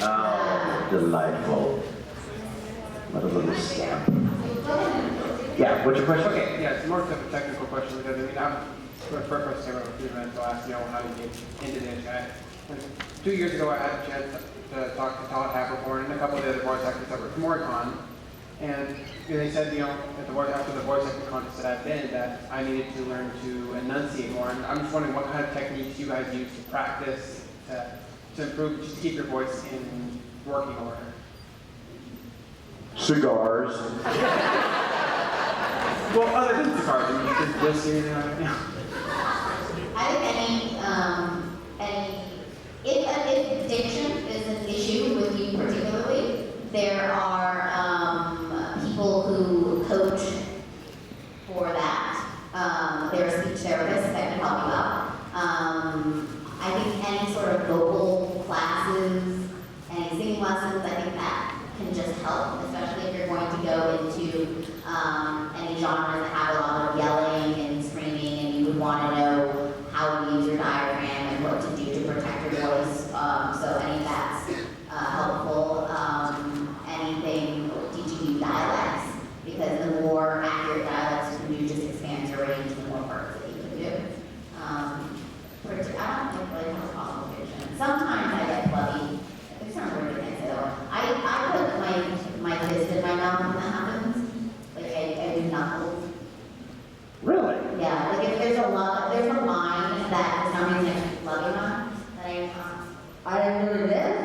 Oh, delightful. What a little stamp. Yeah, what's your question? Okay, yeah, it's more of a technical question because I mean, for the first time I was doing that, so I asked, how to get into this. 2 years ago, I had a chance to talk to Todd Habercorn and a couple of the other voice actors that were at Sakura-con, and they said, after the voice acting contest that I've been, that I needed to learn to enunciate more. And I'm just wondering what kind of techniques you guys use to practice to improve, just to keep your voice in working order. Cigars. Well, other than cigars, I mean, you can listen, I think if diction is an issue with you particularly, there are people who coach for that. There are speech therapists that can help you out. I think any sort of vocal classes, any singing lessons, I think that can just help, especially if you're going to go into any genres that have a lot of yelling and screaming, and you would want to know how to use your diaphragm and what to do to protect your voice. So any of that's helpful. Anything teaching you dialects, because the more accurate dialects you can do just expands your range, the more parts that you can do. I don't think really have a problem with diction. Sometimes I get bloody. There's some weird things I don't. I put my fist in my mouth when that happens. Like I do knuckles. Really? Yeah, like if there's a line that for some reason I keep loving on, that I didn't do this.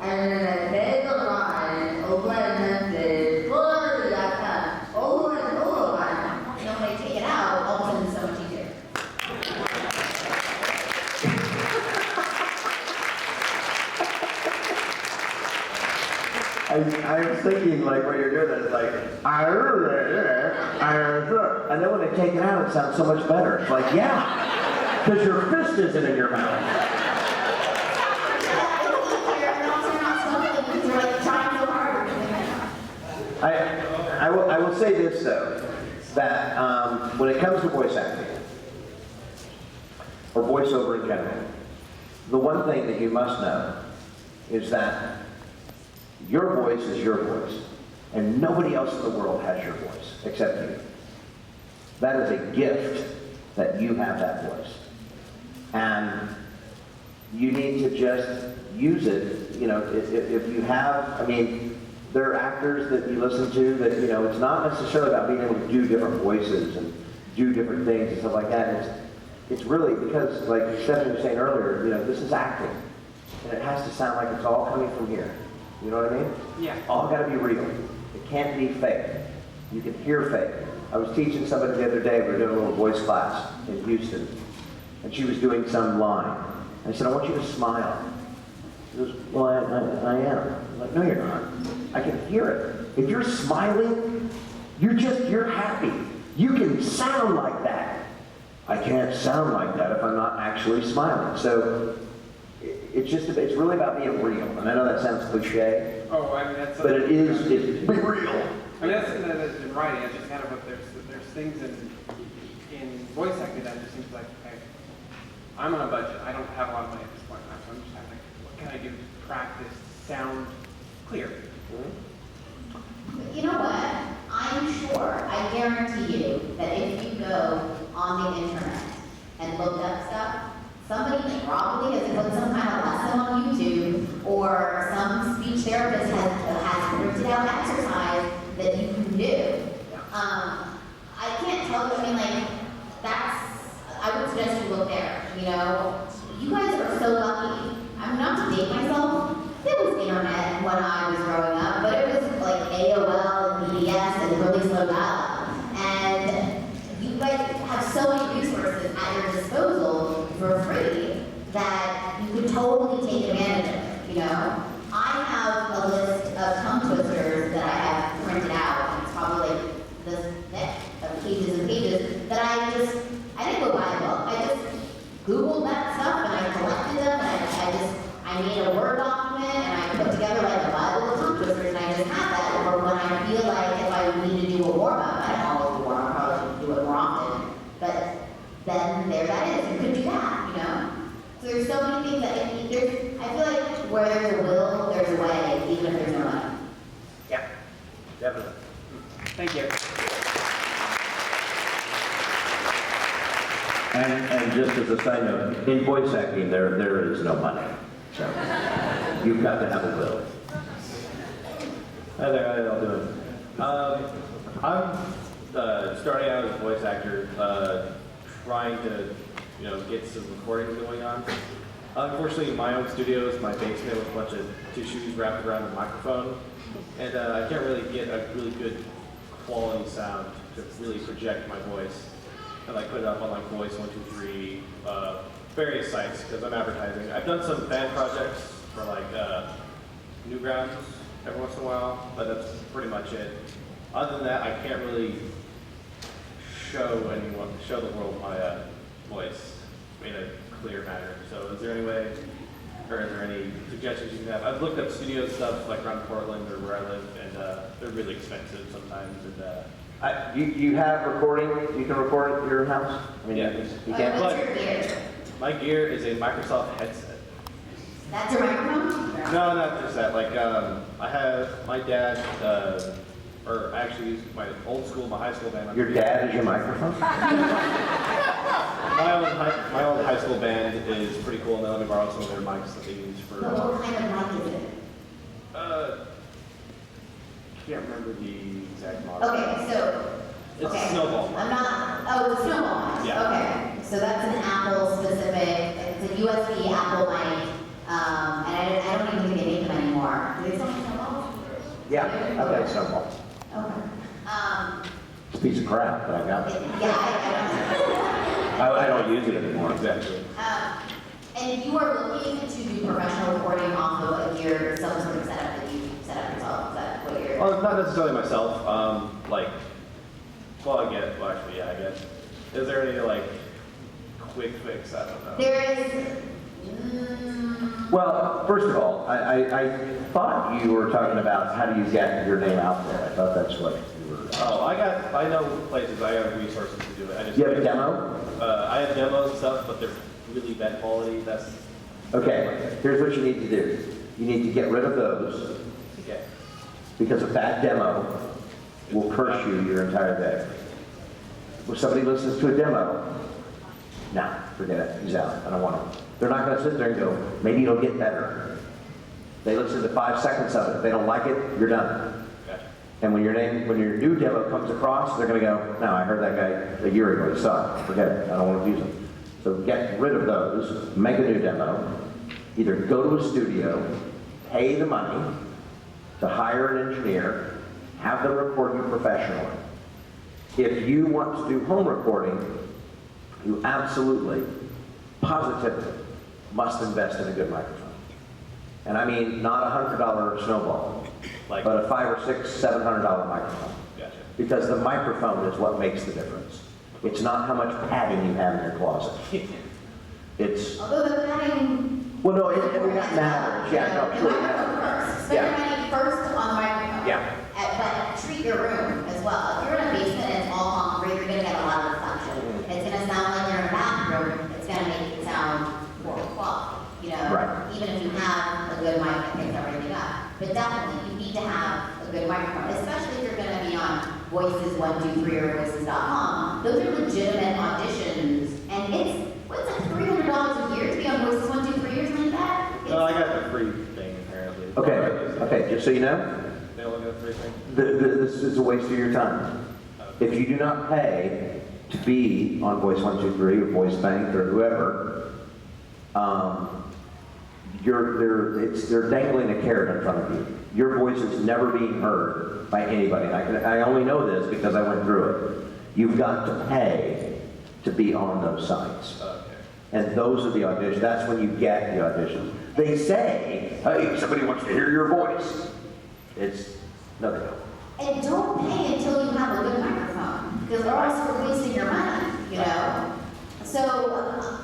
I didn't say the line. Over and then over that over and over again. And when I take it out, all of a sudden it's so much easier. I was thinking, like, what you're doing, it's like, and then when they take it out, it sounds so much better. It's like, yeah, because your fist isn't in your mouth. I will say this, though, that when it comes to voice acting, or voiceover in general, the one thing that you must know is that your voice is your voice, and nobody else in the world has your voice except you. That is a gift that you have that voice. And you need to just use it. If you have, I mean, there are actors that you listen to that, it's not necessarily about being able to do different voices and do different things and stuff like that. It's really because, like Stephanie was saying earlier, this is acting. And it has to sound like it's all coming from here. You know what I mean? Yeah. All got to be real. It can't be fake. You can hear fake. I was teaching somebody the other day, we were doing a little voice class in Houston, and she was doing some line. I said, I want you to smile. She goes, well, I am. I'm like, no, you're not. I can hear it. If you're smiling, you're happy. You can sound like that. I can't sound like that if I'm not actually smiling. So it's really about being real. And I know that sounds cliche. Oh, I mean, that's. But it's be real. I mean, that's something that's in writing. It's just kind of what there's things in voice acting that just seems like, okay, I'm on a budget. I don't have a lot of money at this point in time, so I'm just kind of like, what can I do to practice sound clear? You know what? I'm sure, I guarantee you, that if you go on the internet and look up stuff, somebody probably has put some kind of lesson on YouTube, or some speech therapist has printed out exercise that you can do. I can't tell you, I mean, like, I would suggest you look there, You guys are so lucky. I'm not to date myself. There was internet when I was growing up, but it was like AOL and BBS and really slow dial-up. And you guys have so many resources at your disposal for free that you could totally take advantage of it, I have a list of tongue twisters that I have printed out, and it's probably like this thick of pages and pages, that I didn't go buy a book, I just Googled that stuff and I collected them, and I made a Word document and I put together like a Bible of tongue twisters, and I just have that for when I feel like if I need to do a warm-up. I don't always do a warm-up, I probably do it more often, but then there that is, you could do that, So there's so many things that I feel like where there's a will, there's a way. even if there's no money. Yeah, definitely. Thank you. And just as a side note, in voice acting, there is no money. So you've got to have a will. Hi there, how y'all doing? I'm starting out as a voice actor, trying to, get some recordings going on. Unfortunately, in my own studio is my basement with a bunch of tissues wrapped around a microphone, and I can't really get a really good quality sound to really project my voice. And put it up on Voice 123, various sites because I'm advertising. I've done some fan projects for Newgrounds every once in a while, but that's pretty much it. Other than that, I can't really show the world my voice in a clear manner. So is there any way, or is there any suggestions you can have? I've looked up studio stuff around Portland or where I live, and they're really expensive sometimes. And You have recording, you can record at your house? I mean, Yeah. You can't. What's your gear? my gear is a Microsoft headset. That's your microphone? No, not just that. I have my dad, or actually my old school, my high school band. Your dad is your microphone? My old high school band is pretty cool, and they let me borrow some of their mics that they use for. But what kind of mic is it? Can't remember the exact model. Okay, so. It's okay. a Snowball mic. I'm not, oh, it's a snowball mic. Yeah. Okay, so that's an Apple specific, it's a USB Apple mic, and I don't even think they make them anymore. Do they still make snowballs? Yeah, okay, snowball. Okay. It's a piece of crap, but I got it. Yeah, I don't use it anymore. Exactly. and you are looking to do professional recording off of some sort of setup that you set up yourself, is that what you're? Well, not necessarily myself. I guess. Is there any quick fix? I don't know. There is, Well, first of all, I thought you were talking about how do you get your name out there. I thought that's what you were. Oh, I know places. I have resources to do it. You have a demo? I have demos and stuff, but they're really bad quality. That's Okay, here's what you need to do. You need to get rid of those okay. because a bad demo will curse you your entire day. When somebody listens to a demo, nah, forget it, he's out, I don't want him. They're not gonna sit there and go, maybe it'll get better. They listen to 5 seconds of it, if they don't like it, you're done. Gotcha. And when your new demo comes across, they're gonna go, no, I heard that guy a year ago, he sucked, forget it, I don't want to use him. So get rid of those, make a new demo, either go to a studio, pay the money to hire an engineer, have them record you professionally. If you want to do home recording, you absolutely, positively must invest in a good microphone. And I mean, not a $100 snowball, but a $500 or $600, $700 microphone. Gotcha. Because the microphone is what makes the difference. It's not how much padding you have in your closet. It's, although the padding. well, no, that matters. Yeah, no, The sure. microphone first, spend your money first on the microphone. Yeah. But treat your room as well. If you're in a basement and it's all concrete, you're gonna get a lot of reflection. It's gonna sound like you're in a bathroom, it's gonna make it sound more quality, Right. Even if you have a good mic that picks everything up. But definitely, you need to have a good microphone, especially if you're gonna be on Voices123 or Voices.com. Those are legitimate auditions, and what's like $300 a year to be on Voices123 or something like that? I got the free thing apparently. okay, just so you know, They only got the free thing. this is a waste of your time. If you do not pay to be on Voice 123 or Voice Bank or whoever, they're dangling a carrot in front of you. Your voice is never being heard by anybody. And I only know this because I went through it. You've got to pay to be on those sites. Okay. And those are the auditions. That's when you get the auditions. They say, hey, somebody wants to hear your voice. No, they don't. And don't pay until you have a good microphone, because or else you're wasting your money, So,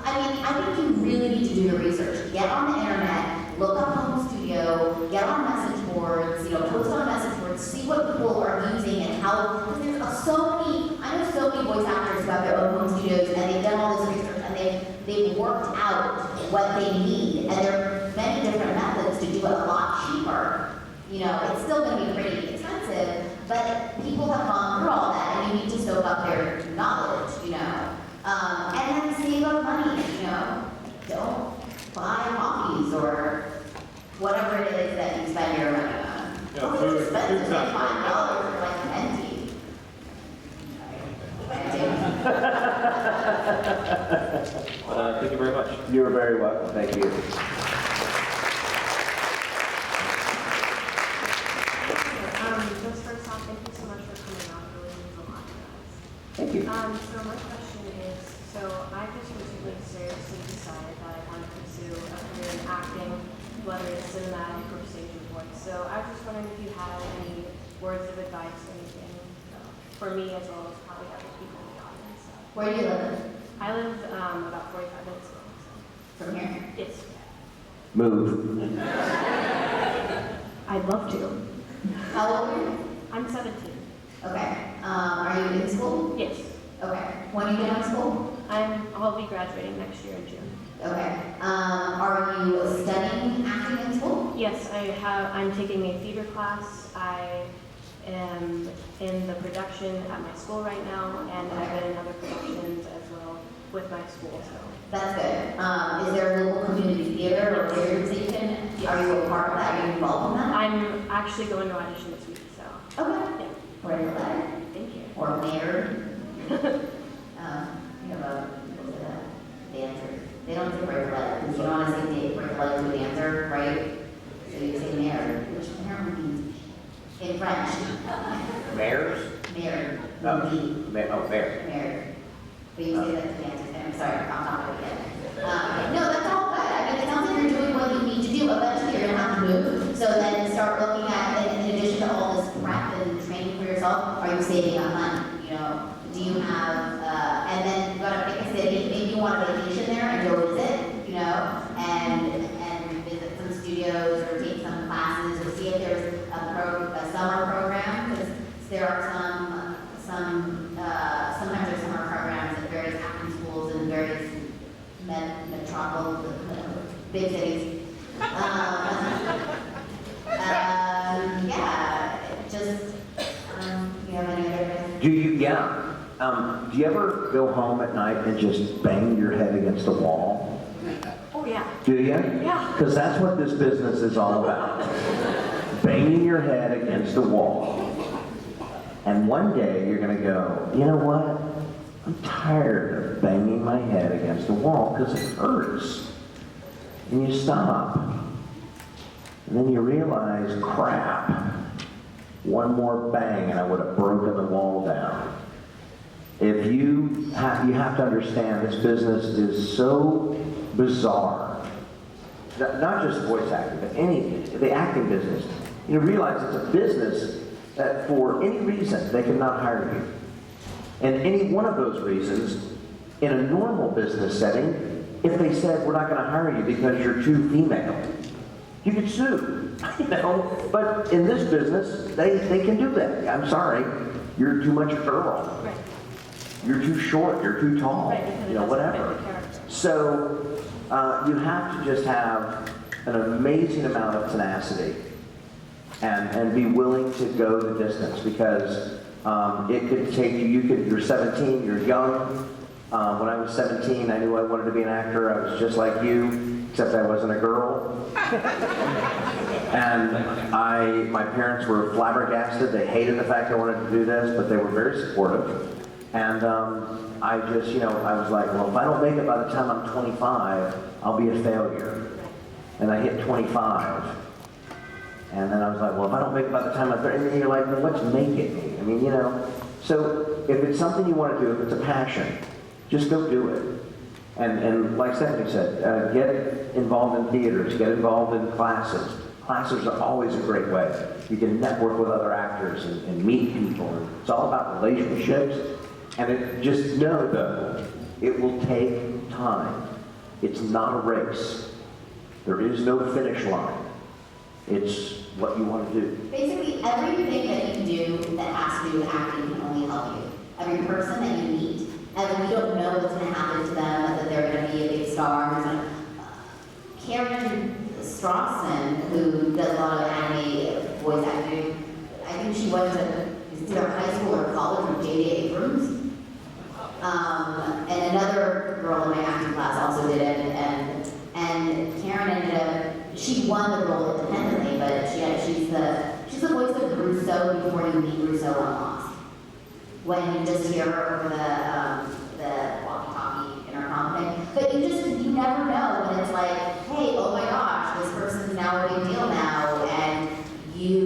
I think you really need to do your research. Get on the internet, look up home studio, get on message boards, post on message boards, see what people are using and how, because there's I know so many voice actors who have their own home studios, and they've done all this research, and they've worked out what they need, and there are many different methods to do it a lot cheaper, You know, it's still gonna be pretty expensive, but people have gone through all that, and you need to soak up their knowledge, you know? And then save up money, you know? Don't buy coffees or whatever it is that you spend your money on. Yeah, Oh, food- it's expensive, food's like not $5 for like a venti. Thank you very much. You're very welcome. Thank you. Just first off, thank you so much for coming out. It really means a lot to us. Thank you. So my question is, so I just recently seriously decided that I want to pursue a career in acting, whether it's cinematic or stage or voice. So I was just wondering if you had any words of advice or anything for me as well as probably other people in the audience. Where do you live? I live about 45 minutes away. From here? So yes, Move. I'd love to. How old are you? I'm 17. Okay. Are you in school? Yes. Okay. When are you done with school? I'll be graduating next year in June. Okay. Are you studying acting in school? Yes, I'm taking a theater class. I am in the production at my school right now, and I've been in other productions as well with my school. So That's good. Is there a local community theater or theater that you can, are you a part of that? Are you involved in that? I'm actually going to audition this week. So Okay. yeah, Write a letter. thank you. Or mayor. You have a, what's it, dancer. They don't say write a letter, because you don't want to say write a letter to a dancer, right? So you say mayor, which apparently means in French. Mayors? Mayor. Oh, M-E. mayor. Mayor. But you say that to dancers, I'm sorry, I'm not again. No, that's all good. I mean, it sounds like you're doing what you need to do. Eventually, you're gonna have to move. So then start looking at, in addition to all this prep and training for yourself, are you saving up money? You know, do you have, and then you gotta pick a city, maybe you want a vacation there and go visit, you know, and visit some studios or take some classes or see if there's a summer program, because there are sometimes there's summer programs at various acting schools in various metropolitan, big cities. Yeah, just, you have any other questions? Do you ever go home at night and just bang your head against the wall? Oh yeah. Do you? Yeah. Because that's what this business is all about. Banging your head against the wall. And one day you're going to go, you know what? I'm tired of banging my head against the wall because it hurts. And you stop. And then you realize, crap, one more bang and I would have broken the wall down. If you have to understand, this business is so bizarre. Not just voice acting, but the acting business. You realize it's a business that for any reason they cannot hire you. And any one of those reasons, in a normal business setting, if they said, we're not going to hire you because you're too female, you could sue, you know? But in this business, they can do that. I'm sorry, you're too much girl. Right. You're too short, you're too tall, Right, because you know, it doesn't fit whatever. the character. So you have to just have an amazing amount of tenacity and be willing to go the distance, because it could take you're 17, you're young. When I was 17, I knew I wanted to be an actor. I was just like you, except I wasn't a girl. And my parents were flabbergasted. They hated the fact I wanted to do this, but they were very supportive. And I just, I was like, well, if I don't make it by the time I'm 25, I'll be a failure. And I hit 25. And then I was like, well, if I don't make it by the time I'm 30, and then you're like, well, what's making me? I mean, So if it's something you want to do, if it's a passion, just go do it. And like Stephanie said, get involved in theaters, get involved in classes. Classes are always a great way. You can network with other actors and meet people. And it's all about relationships. And just know, though, it will take time. It's not a race. There is no finish line. It's what you want to do. Basically, everything that you do that has to do with acting can only help you. Every person that you meet, and we don't know what's going to happen to them, whether they're going to be a big star. Karen Strawson, who does a lot of anime went to either high school or college with J.J. Abrams. And another girl in my acting class also did it, and Karen ended up, she won the role independently, but she's the voice of Rousseau before you meet Rousseau on Lost. When you just hear her over the walkie-talkie intercom thing. But you never know when it's like, hey, oh my gosh, this person's now a big deal now, and you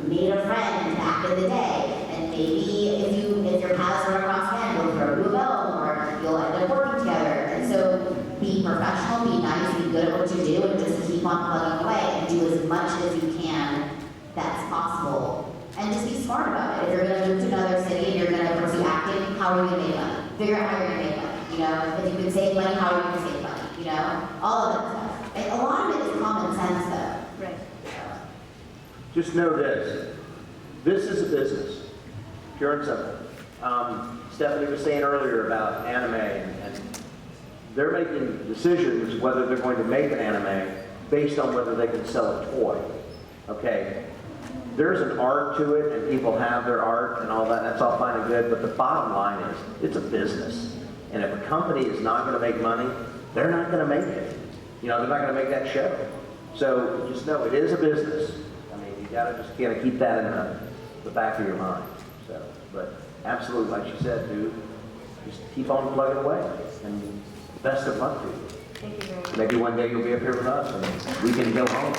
made a friend back in the day, and maybe if your paths run across again, you'll throw you a bone, or you'll end up working together. And so be professional, be nice, be good at what you do, and just keep on plugging away and do as much as you can that's possible. And just be smart about it. If you're going to move to another city and you're going to pursue acting, how are you going to make money? Figure out how you're going to make money. You know, if you can save money, how are you going to save money? You know, all of that stuff. And a lot of it is common sense, though. Right. Just know this. This is a business. Pure and simple. Stephanie was saying earlier about anime, and they're making decisions whether they're going to make an anime based on whether they can sell a toy. Okay? There's an art to it, and people have their art and all that. That's all fine and good, but the bottom line is, it's a business. And if a company is not going to make money, they're not going to make it. You know, they're not going to make that show. So just know it is a business. I mean, you got to just kind of keep that in the back of your mind. So, but absolutely, like she said, dude, just keep on plugging away. And best of luck to you. Thank you very much. Maybe one day you'll be up here with us, and we can go home.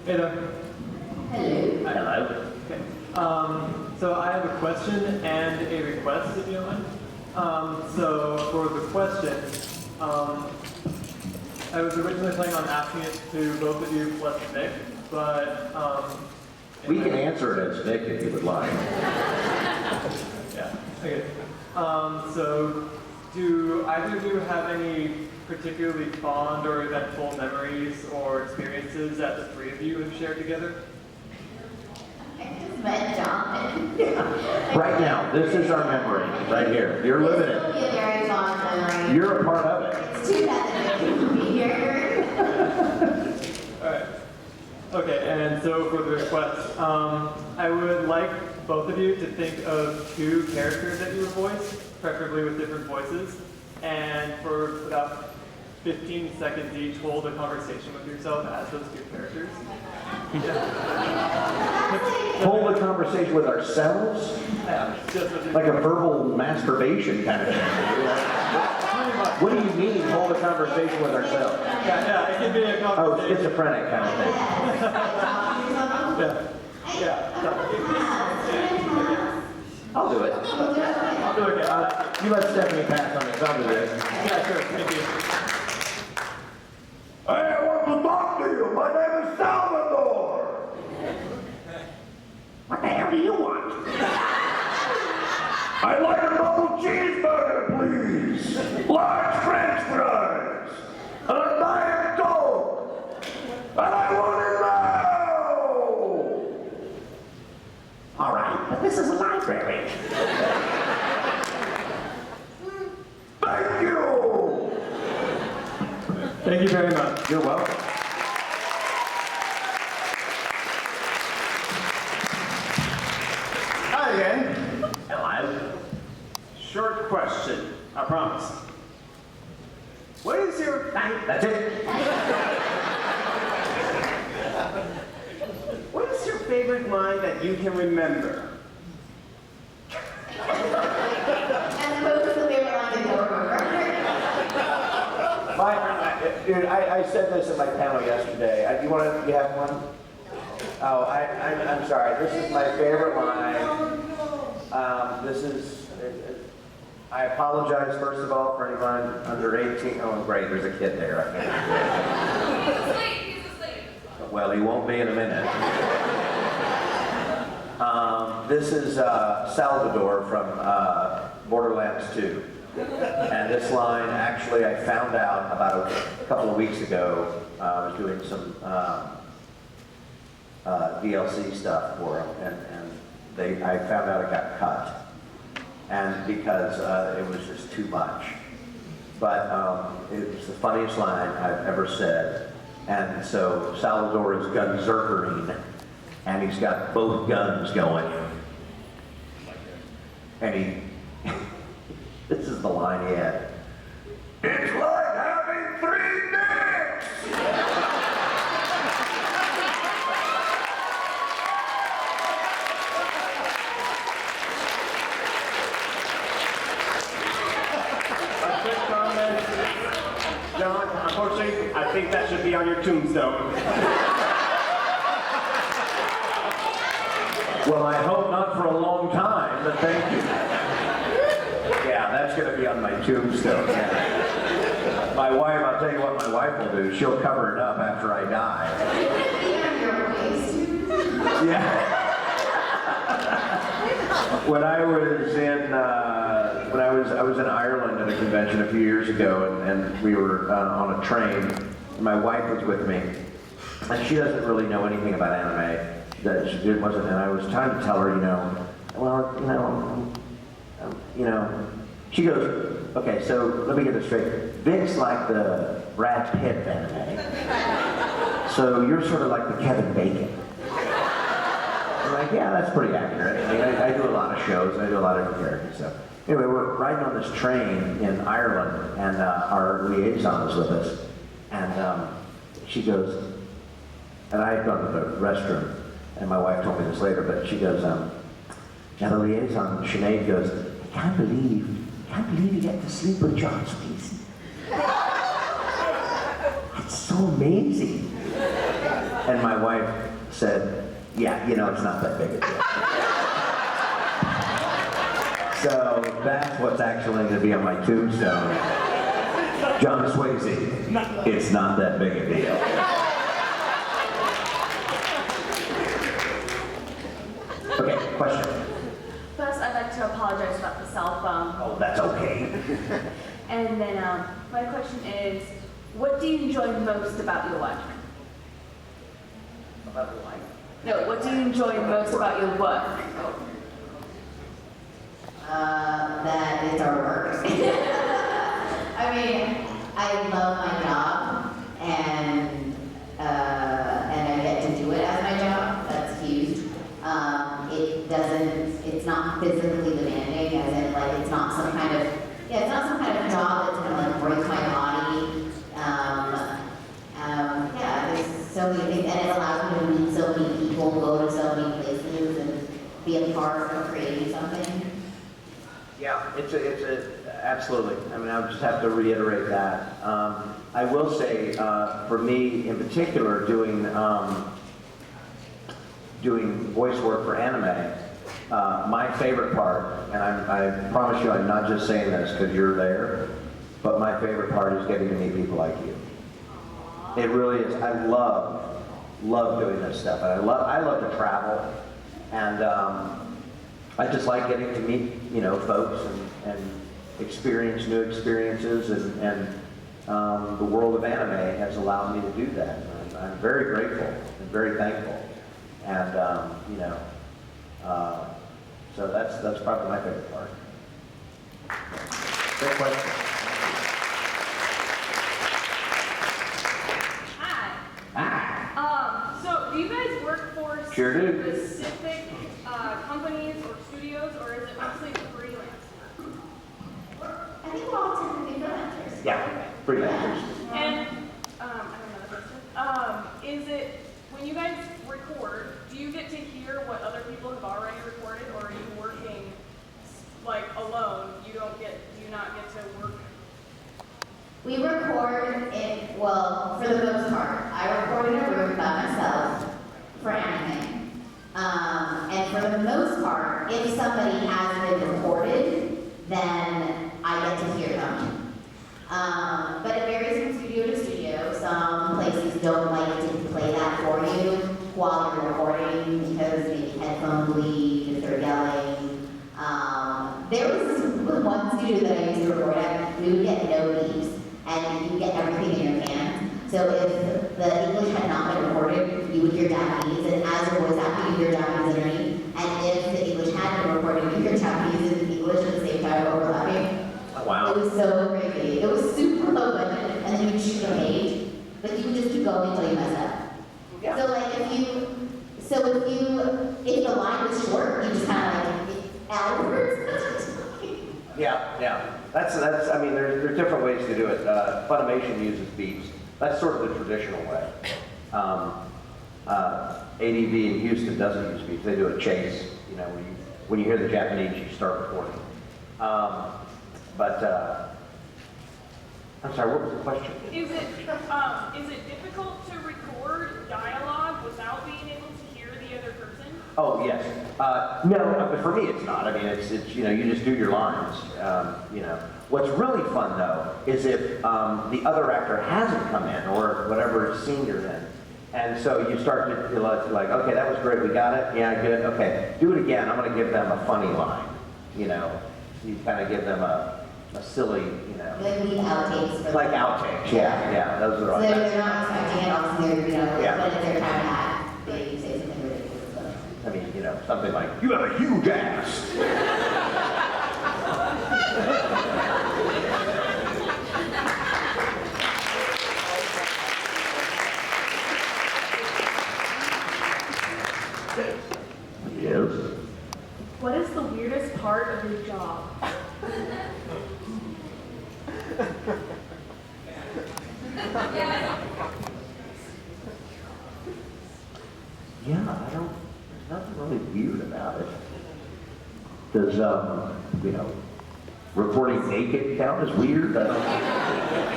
Hey there. Hello. Hello. Okay. So I have a question and a request, if you don't mind. So for the question, I was originally planning on asking it to both of you plus Nick, but We can answer it as Nick if you would like. yeah. Okay. So do either of you have any particularly fond or eventful memories or experiences that the three of you have shared together? I just met John. Right now, this is our memory, right here. You're living This will it. be a very long memory. You're a part of it. It's too bad that you can be here. Alright. Okay, and so for the request, I would like both of you to think of two characters that you would voice, preferably with different voices, and for about 15 seconds each, hold a conversation with yourself as those two characters. Hold a conversation with ourselves? Yeah, just with Like a verbal masturbation kind of thing. pretty much. What do you mean, hold a conversation with ourselves? Yeah, it can be a Oh, conversation. schizophrenic kind of thing. I'll do it. Okay. You let Stephanie pass on this. I'll do this. Yeah, sure. Thank you. Hey, I want to talk to you. My name is Salvador. What the hell do you want? I'd like a double cheeseburger, please. Large French fries. And a Diet Coke. And I want it now. All right, but this is a library. Thank you. Thank you very much. You're welcome. Hi again. Hello. Short question, I promise. What is your... That's it. What is your favorite line that you can remember? As opposed to the favorite line to go remember. Dude, I said this at my panel yesterday. You have one? Oh, I'm sorry. This is my favorite line. I apologize, first of all, for anyone under 18. Oh, great, there's a kid there. He's asleep. Well, he won't be in a minute. This is Salvador from Borderlands 2. And this line, actually, I found out about a couple of weeks ago. I was doing some DLC stuff for them, and I found out it got cut. And because it was just too much. but it was the funniest line I've ever said. And so Salvador is gunzerkering, and he's got both guns going. And this is the line he had. It's like having 3 dicks! A quick comment. John, unfortunately, I think that should be on your tombstone. Well, I hope not for a long time, but thank you. Yeah, that's going to be on my tombstone. Yeah. My wife, I'll tell you what my wife will do. She'll cover it up after I die. Yeah. When I was in Ireland at a convention a few years ago, and we were on a train. And my wife was with me, and she doesn't really know anything about anime. That she wasn't, and I was trying to tell her, she goes, okay, so let me get this straight. Vic's like the Brad Pitt of anime, so you're sort of like the Kevin Bacon. I'm like, yeah, that's pretty accurate. I mean, I do a lot of shows, I do a lot of different characters. So anyway, we're riding on this train in Ireland, and our liaison was with us, and she goes, and I had gone to the restroom. And my wife told me this later, but she goes, now the liaison, Sinead goes, I can't believe you get to sleep with John Swasey. It's so amazing. And my wife said, yeah, it's not that big a deal. So that's what's actually going to be on my tombstone. John Swasey, it's not that big a deal. Okay, question. First, I'd like to apologize about the cell phone. Oh, that's okay. And then my question is, what do you enjoy most about your work? About the life? No, what do you enjoy most about your work? That it's our work. I mean, I love my job, and I get to do it as my job. That's huge. It's not physically demanding, as in like it's not some kind of job that's gonna like break my body. There's so many things, and it allows me to meet so many people, go to so many places, and be a part of creating something. Yeah, it's absolutely. I mean, I would just have to reiterate that. I will say, for me in particular, doing voice work for anime, my favorite part, and I promise you I'm not just saying this because you're there, but my favorite part is getting to meet people like you. It really is. I love doing this stuff, and I love to travel, and I just like getting to meet folks and experience new experiences, and the world of anime has allowed me to do that. And I'm very grateful and very thankful, and so that's probably my favorite part. Great question. Hi. So do you guys work for Sure do. specific companies or studios, or is it mostly freelance? I think we're all technically freelancers. Yeah, freelancers. And I don't know the question. Is it when you guys record? Do you get to hear what other people have already recorded, or are you working like alone? Do you not get to work? We record well, for the most part, I record in a room by myself for anything. And for the most part, if somebody has been recorded, then I get to hear them. But it varies from studio to studio. Some places don't like to play that for you while you're recording because maybe headphone bleed, if they're yelling. There was one studio that I used to record at, we would get no beeps, and you get everything in your hand. So if the English had not been recorded, you would hear Japanese, and as your voice actor, you hear Japanese underneath. And if the English had been recorded, you hear Japanese and English at the same time overlapping. Wow. It was so crazy. It was keep going until you mess up. Yeah. So like if the line was short, you just kind of like outwards. Yeah. That's, I mean, there are different ways to do it. Funimation uses beats. That's sort of the traditional way. ADV in Houston doesn't use beats. They do a chase. You know, when you hear the Japanese, you start recording. I'm sorry, what was the question? Is it difficult to record dialogue without being able to hear the other person? Oh, yes. No, but for me it's not. I mean, it's you know, you just do your lines. You know, what's really fun though is if the other actor hasn't come in or whatever scene you're in, and so you start to feel like, okay, that was great, we got it, yeah, good, okay, do it again. I'm going to give them a funny line. You know, you kind of give them a silly, you know. Like leave outtakes. Like outtakes, yeah, those are So right. they're not expecting it, obviously, you know, Yeah. but if they're trying to act, they say something ridiculous. I mean, you know, something like, you have a huge ass. Yes. What is the weirdest part of your job? Yeah, there's nothing really weird about it. Does, you know, reporting naked count as weird? I don't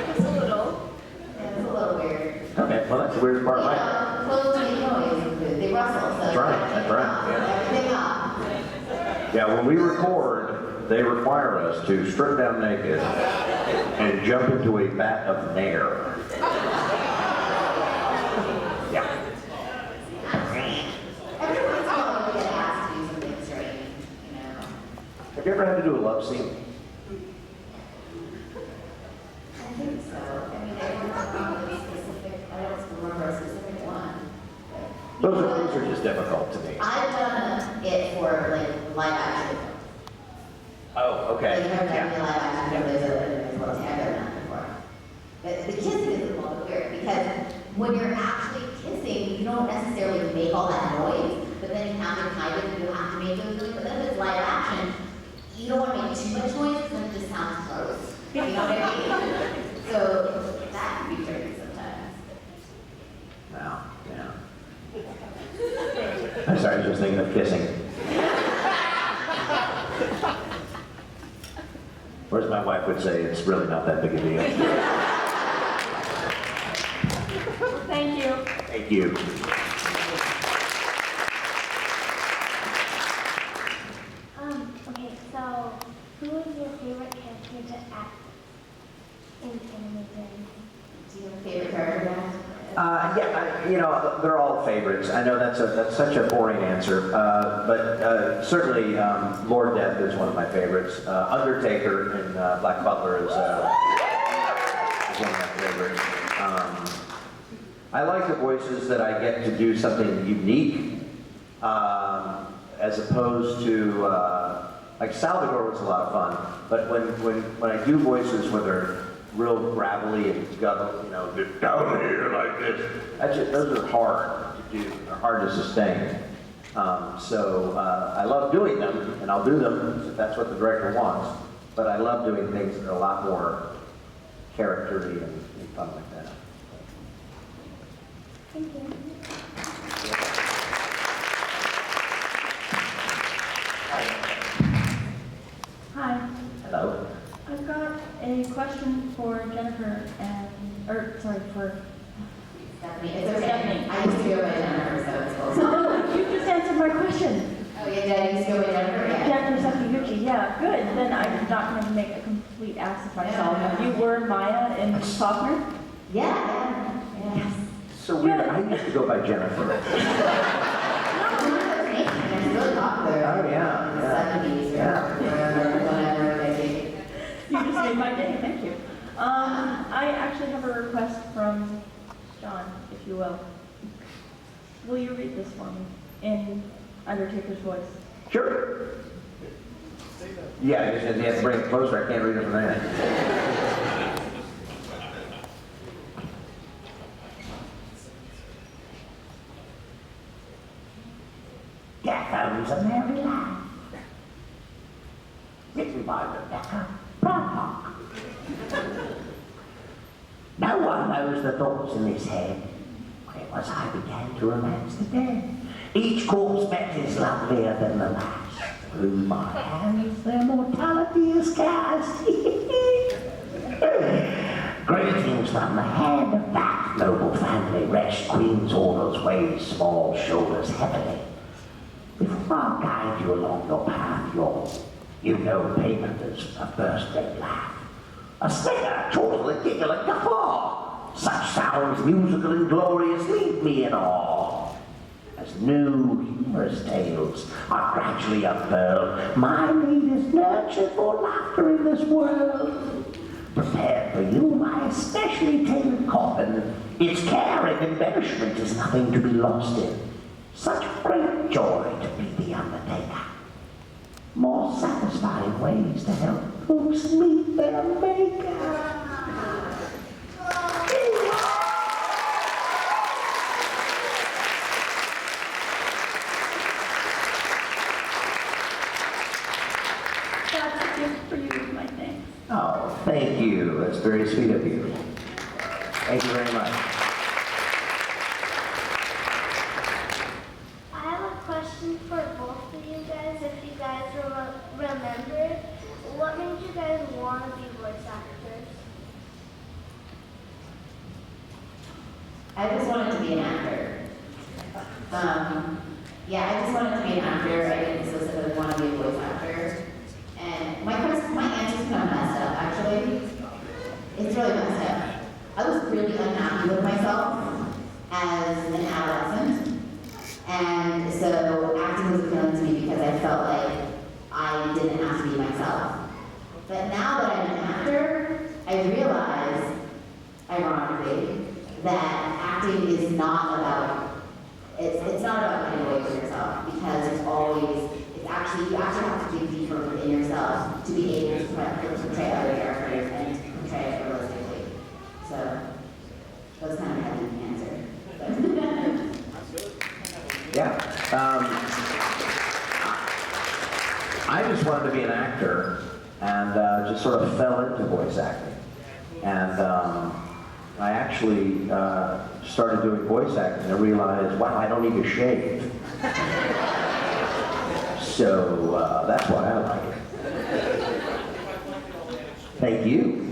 Just a little. Yeah, it's a little weird. Okay, well, that's the weirdest part of my job. Clothes make noise, they rustle, so. That's right, Everything up. Yeah, when we record, they require us to strip down naked and jump into a vat of nair. Yeah. Every once in a while, we get asked to do something strange, you know. Have you ever had to do a love scene? I think so. I mean, I don't know the specific, I don't remember a specific one. Those are just difficult to me. I've done it for like live action. Oh, okay. Like, I've done Yeah. live action, there's a well, I've done that before. But the kissing is a little bit weird because when you're actually kissing, you don't necessarily make all that noise, but then you have to make those noises. But then if it's live action, you don't want to make too much noise because then it just sounds gross. You know what I mean? So that can be tricky sometimes. Wow, yeah. I'm sorry, I was just thinking of kissing. Or as my wife would say, it's really not that big a deal. Thank you. Thank you. Okay, so who is your favorite character to act in animation? Do you have a favorite character now? You know, they're all favorites. I know that's such a boring answer, but certainly Lord Death is one of my favorites. Undertaker in Black Butler is one of my favorites. I like the voices that I get to do something unique, as opposed to like Salvador was a lot of fun. But when I do voices where they're real gravelly and guttural, you know, they're down here like this. Those are hard to do. They're hard to sustain. So I love doing them, and I'll do them if that's what the director wants. But I love doing things that are a lot more character-y and fun like that. Thank you. Hi. Hello. I've got a question for Jennifer for Stephanie, it's okay. Stephanie. I used to go by Jennifer, so it's cool. So, you just answered my question. Oh, yeah, Dad used to go by Jennifer, yeah. Jennifer Sakaguchi, yeah, good. Then I'm not going to make a complete ass of myself. Yeah. You were Maya in Faulkner? Yeah. Yes. So weird. I used to go by Jennifer. It's really popular. Oh, yeah. In the 70s or whatever, I think. You just made my day, thank you. I actually have a request from John, if you will. Will you read this for me in Undertaker's voice? Sure. Yeah, you just have to bring it closer. I can't read it from there. by Rebecca Braddock. No one knows the thoughts in his head. When it was I began to romance the dead. Each corpse met is lovelier than the last. Through my hands their mortality is cast. Greetings from the hand of that noble family. Rest Queen's orders weigh small shoulders heavily. Before I guide you along your path, you know payment is a birthday laugh. A snicker, a chortle, a giggle, a guffaw. Such sounds musical and glorious leave me in awe. As new humorous tales are gradually unfurled, my need is nurtured for laughter in this world. Prepared for you my especially tailored coffin. Its care and embellishment is nothing to be lost in. Such great joy to be the undertaker. More satisfying ways to help folks meet their maker. That's a gift for you with my thanks. Oh, thank you. That's very sweet of you. Thank you very much. I have a question for both of you guys. If you guys remember, what made you guys want to be voice actors? I just wanted to be an actor. Yeah, I just wanted to be an actor. I didn't specifically want to be a voice actor. And my answer's kind of messed up, actually. It's really messed up. I was really unhappy with myself as an adolescent. And so acting was appealing to me because I felt like I didn't have to be myself. But now that I'm an actor, I realize, ironically, that acting is not about, it's not about getting away from yourself, because it's always, you actually have to dig deeper within yourself to be able to portray other characters and to portray it realistically. So, that was kind of a heavy answer. Yeah. I just wanted to be an actor and just sort of fell into voice acting. And I actually started doing voice acting and realized, wow, I don't need to shave. So that's why I like it. Thank you.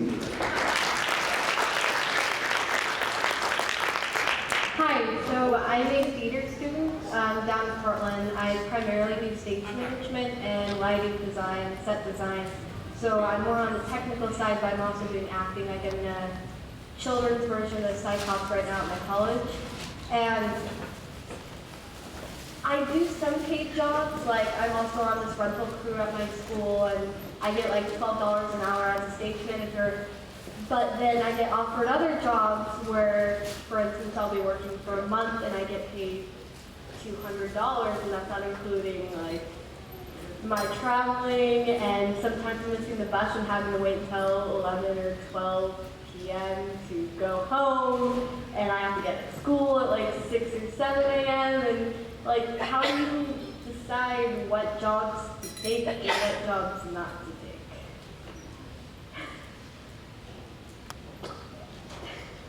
Hi, so I'm a theater student down in Portland. I primarily do stage management and lighting design, set design. So I'm more on the technical side, but I'm also doing acting. I get in a children's version of Psychops right now at my college. And I do some paid jobs, like I'm also on this rental crew at my school, and I get like $12 an hour as a stage manager. But then I get offered other jobs where, for instance, I'll be working for a month and I get paid $200, and that's not including like my traveling, and sometimes I'm missing the bus and having to wait until 11 or 12 p.m. to go home, and I have to get to school at like 6 or 7 a.m. and like, how do you decide what jobs to take and what jobs not to take?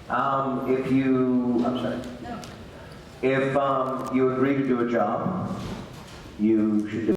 I'm sorry. No. If you agree to do a job, you should do